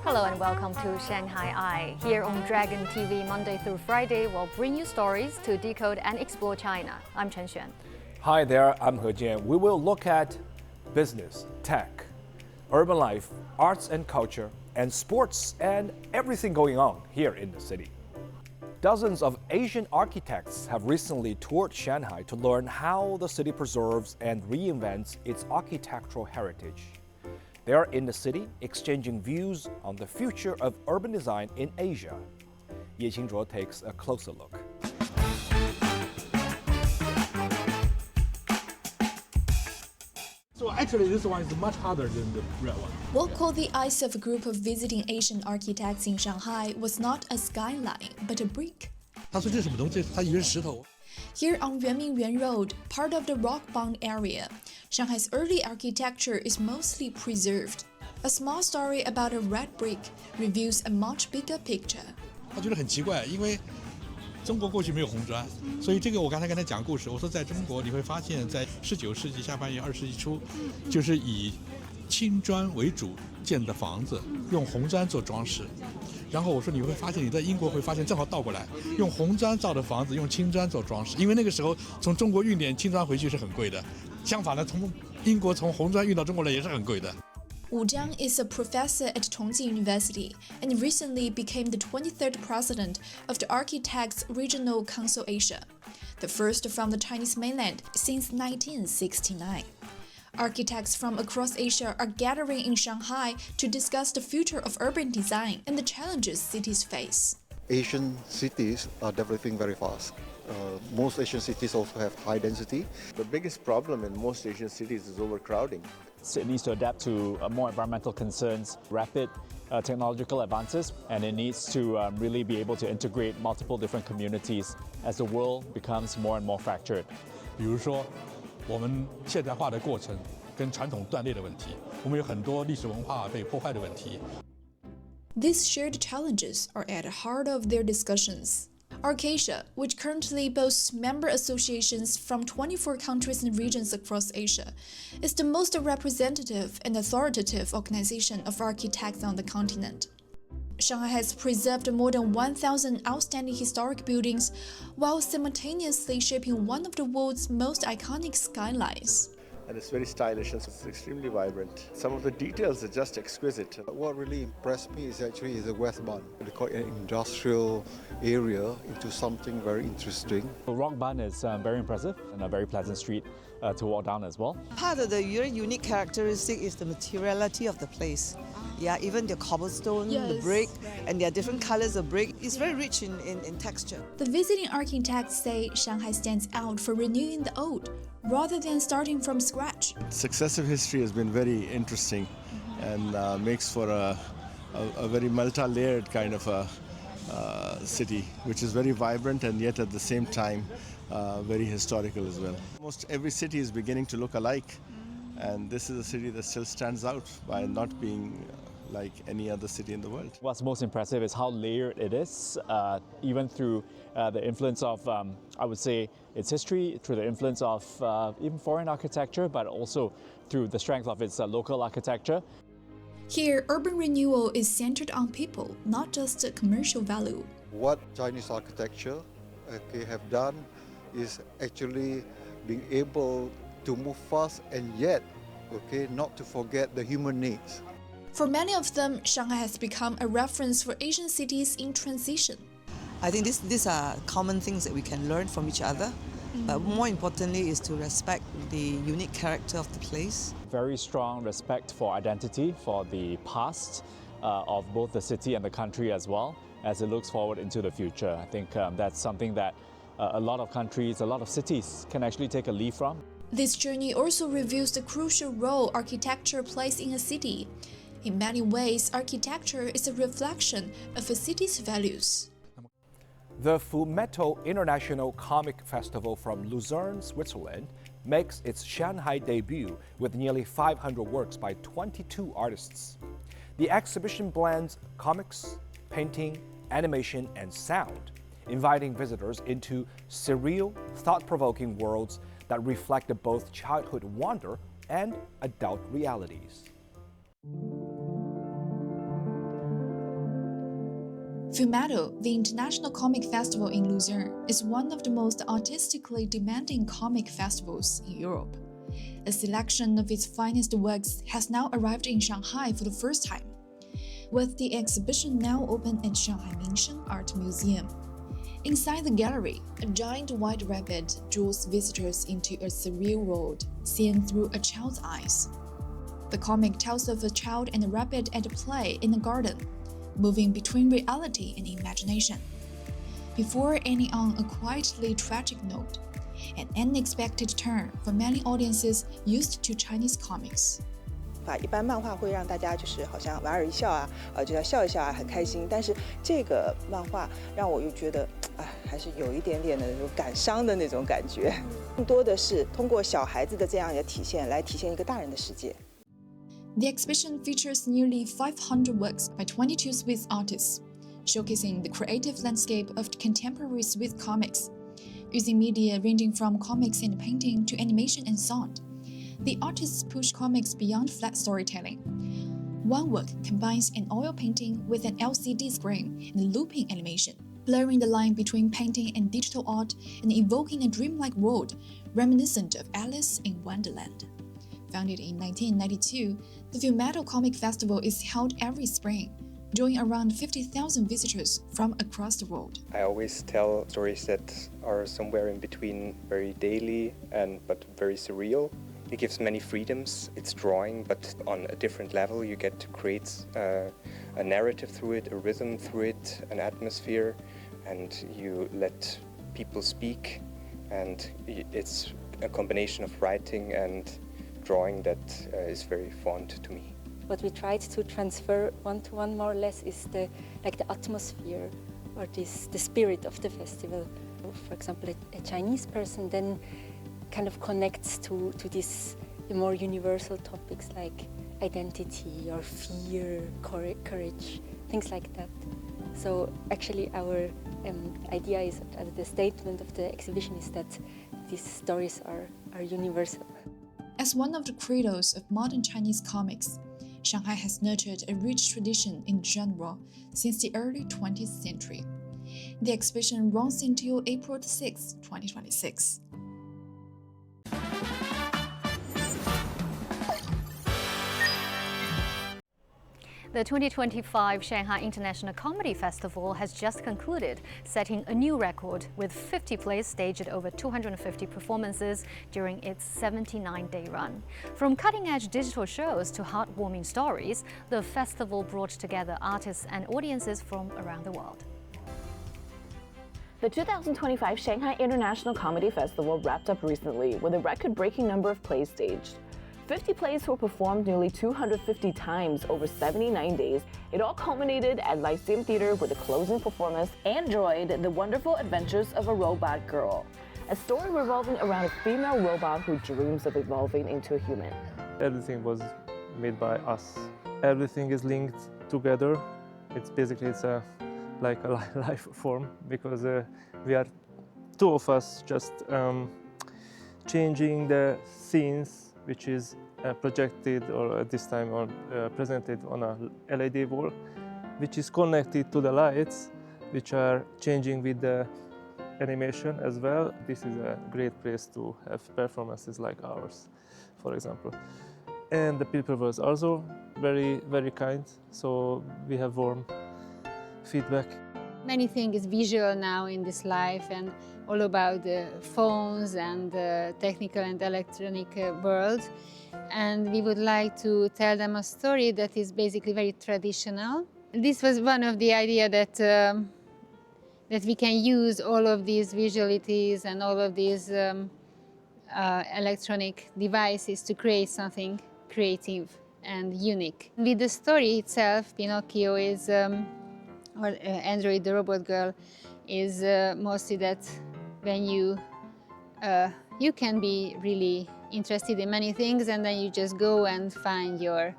Hello and welcome to Shanghai Eye. Here on Dragon TV, Monday through Friday, we'll bring you stories to decode and explore China. I'm Chen Xuan. Hi there, I'm He Jian. We will look at business, tech, urban life, arts and culture, and sports, and everything going on here in the city. Dozens of Asian architects have recently toured Shanghai to learn how the city preserves and reinvents its architectural heritage. They are in the city exchanging views on the future of urban design in Asia. Ye Qingzhuo takes a closer look. So actually, this one is much harder than the red one. What caught the eyes of a group of visiting Asian architects in Shanghai was not a skyline, but a brick. 他说这是什么东西？他以为是石头。 Here on Yuanmingyuan Road, part of the rock-bound area, Shanghai's early architecture is mostly preserved. A small story about a red brick reveals a much bigger picture. 他觉得很奇怪，因为中国过去没有红砖，所以这个我刚才跟他讲故事，我说在中国你会发现在19世纪下半叶、20世纪初，就是以青砖为主建的房子，用红砖做装饰。 然后我说你会发现你在英国会发现正好倒过来，用红砖造的房子用青砖做装饰，因为那个时候从中国运点青砖回去是很贵的，相反的从英国从红砖运到中国来也是很贵的。 Wu Jiang is a professor at Chongqing University and recently became the 23rd president of the Architects Regional Council Asia, the first from the Chinese mainland since 1969. Architects from across Asia are gathering in Shanghai to discuss the future of urban design and the challenges cities face. Asian cities are developing very fast. Most Asian cities also have high density. The biggest problem in most Asian cities is overcrowding. It needs to adapt to more environmental concerns, rapid technological advances, and it needs to really be able to integrate multiple different communities as the world becomes more and more fractured. 比如说，我们现代化的过程跟传统断裂的问题，我们有很多历史文化被破坏的问题。 These shared challenges are at the heart of their discussions. Arcasia, which currently boasts member associations from 24 countries and regions across Asia, is the most representative and authoritative organization of architects on the continent. Shanghai has preserved more than 1,000 outstanding historic buildings while simultaneously shaping one of the world's most iconic skylines. And it's very stylish and it's extremely vibrant. Some of the details are just exquisite. What really impressed me is actually the west bund. They call it an industrial area into something very interesting. The Rock Bund is very impressive and a very pleasant street to walk down as well. Part of the very unique characteristic is the materiality of the place. Yeah, even the cobblestone, the brick, and there are different colors of brick. It's very rich in texture. The visiting architects say Shanghai stands out for renewing the old, rather than starting from scratch. Successive history has been very interesting and makes for a very multi-layered kind of a city, which is very vibrant and yet at the same time very historical as well. Almost every city is beginning to look alike, and this is a city that still stands out by not being like any other city in the world. What's most impressive is how layered it is, even through the influence of, I would say, its history, through the influence of even foreign architecture, but also through the strength of its local architecture. Here, urban renewal is centered on people, not just commercial value. What Chinese architecture have done is actually being able to move fast and yet not to forget the human needs. For many of them, Shanghai has become a reference for Asian cities in transition. I think these are common things that we can learn from each other. But more importantly is to respect the unique character of the place. Very strong respect for identity, for the past of both the city and the country as well, as it looks forward into the future. I think that's something that a lot of countries, a lot of cities can actually take a leaf from. This journey also reveals the crucial role architecture plays in a city. In many ways, architecture is a reflection of a city's values. The Fumetto International Comic Festival from Lucerne, Switzerland, makes its Shanghai debut with nearly 500 works by 22 artists. The exhibition blends comics, painting, animation, and sound, inviting visitors into surreal, thought-provoking worlds that reflect both childhood wonder and adult realities. Fumetto, the international comic festival in Luzern, is one of the most artistically demanding comic festivals in Europe. A selection of its finest works has now arrived in Shanghai for the first time, with the exhibition now open at Shanghai Mingshen Art Museum. Inside the gallery, a giant white rabbit draws visitors into a surreal world seen through a child's eyes. The comic tells of a child and a rabbit at play in a garden, moving between reality and imagination. Before ending on a quietly tragic note, an unexpected turn for many audiences used to Chinese comics. 一般漫画会让大家就是好像莞尔一笑啊，就要笑一笑啊，很开心。但是这个漫画让我又觉得，还是有一点点的那种感伤的那种感觉。更多的是通过小孩子的这样一个体现，来体现一个大人的世界。The exhibition features nearly 500 works by 22 Swiss artists, showcasing the creative landscape of contemporary Swiss comics. Using media ranging from comics and painting to animation and sound, the artists push comics beyond flat storytelling. One work combines an oil painting with an LCD screen and looping animation, blurring the line between painting and digital art and evoking a dreamlike world reminiscent of Alice in Wonderland. Founded in 1992, the Fumetto Comic Festival is held every spring, drawing around 50,000 visitors from across the world. I always tell stories that are somewhere in between very daily but very surreal. It gives many freedoms. It's drawing, but on a different level. You get to create a narrative through it, a rhythm through it, an atmosphere, and you let people speak. And it's a combination of writing and drawing that is very fond to me. What we tried to transfer one-to-one more or less is the atmosphere or the spirit of the festival. For example, a Chinese person then kind of connects to the more universal topics like identity or fear, courage, things like that. So actually our idea is, the statement of the exhibition is that these stories are universal. As one of the cradles of modern Chinese comics, Shanghai has nurtured a rich tradition in genre since the early 20th century. The exhibition runs until April 6, 2026. The 2025 Shanghai International Comedy Festival has just concluded, setting a new record with 50 plays staged at over 250 performances during its 79-day run. From cutting-edge digital shows to heartwarming stories, the festival brought together artists and audiences from around the world. The 2025 Shanghai International Comedy Festival wrapped up recently with a record-breaking number of plays staged. 50 plays were performed nearly 250 times over 79 days. It all culminated at Lyceum Theater with a closing performance, Android, The Wonderful Adventures of a Robot Girl, a story revolving around a female robot who dreams of evolving into a human. Everything was made by us. Everything is linked together. It's like a life form, because we are two of us just changing the scenes which is projected or at this time presented on a LED wall, which is connected to the lights, which are changing with the animation as well. This is a great place to have performances like ours, for example. And the people were also very, very kind, so we have warm feedback. Many things is visual now in this life, and all about the phones and the technical and electronic world. And we would like to tell them a story that is basically very traditional. This was one of the ideas that we can use all of these visualities and all of these electronic devices to create something creative and unique. With the story itself, Pinocchio is, or Android, the robot girl, is mostly that when you can be really interested in many things, and then you just go and find your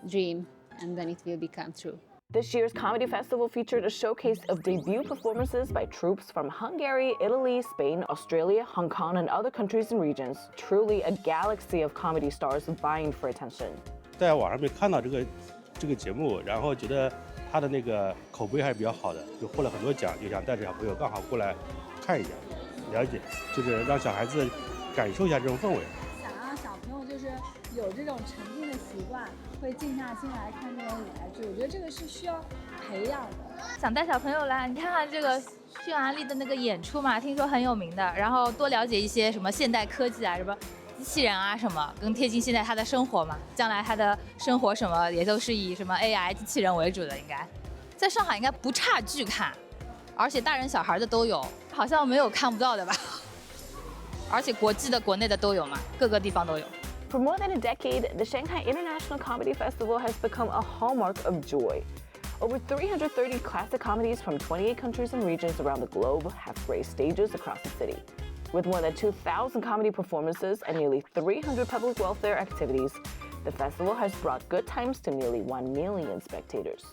dream, and then it will become true. This year's Comedy Festival featured a showcase of debut performances by troupes from Hungary, Italy, Spain, Australia, Hong Kong, and other countries and regions. Truly a galaxy of comedy stars vying for attention. 在网上面看到这个节目，然后觉得它的那个口碑还是比较好的，就获了很多奖，就想带着小朋友刚好过来看一下，了解，就是让小孩子感受一下这种氛围。想让小朋友就是有这种沉浸的习惯，会静下心来看这种舞台剧，我觉得这个是需要培养的。想带小朋友来，你看看这个匈牙利的那个演出嘛，听说很有名的，然后多了解一些什么现代科技啊，什么机器人啊什么，更贴近现在他的生活嘛。将来他的生活什么也都是以什么 AI 机器人为主的，应该在上海应该不差剧看，而且大人小孩的都有，好像没有看不到的吧。而且国际的、国内的都有嘛，各个地方都有。For more than a decade, the Shanghai International Comedy Festival has become a hallmark of joy. Over 330 classic comedies from 28 countries and regions around the globe have graced stages across the city. With more than 2,000 comedy performances and nearly 300 public welfare activities, the festival has brought good times to nearly 1 million spectators.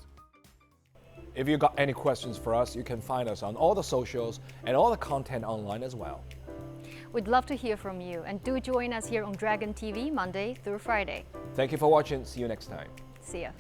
If you got any questions for us, you can find us on all the socials and all the content online as well. We'd love to hear from you, and do join us here on Dragon TV Monday through Friday. Thank you for watching. See you next time. See ya.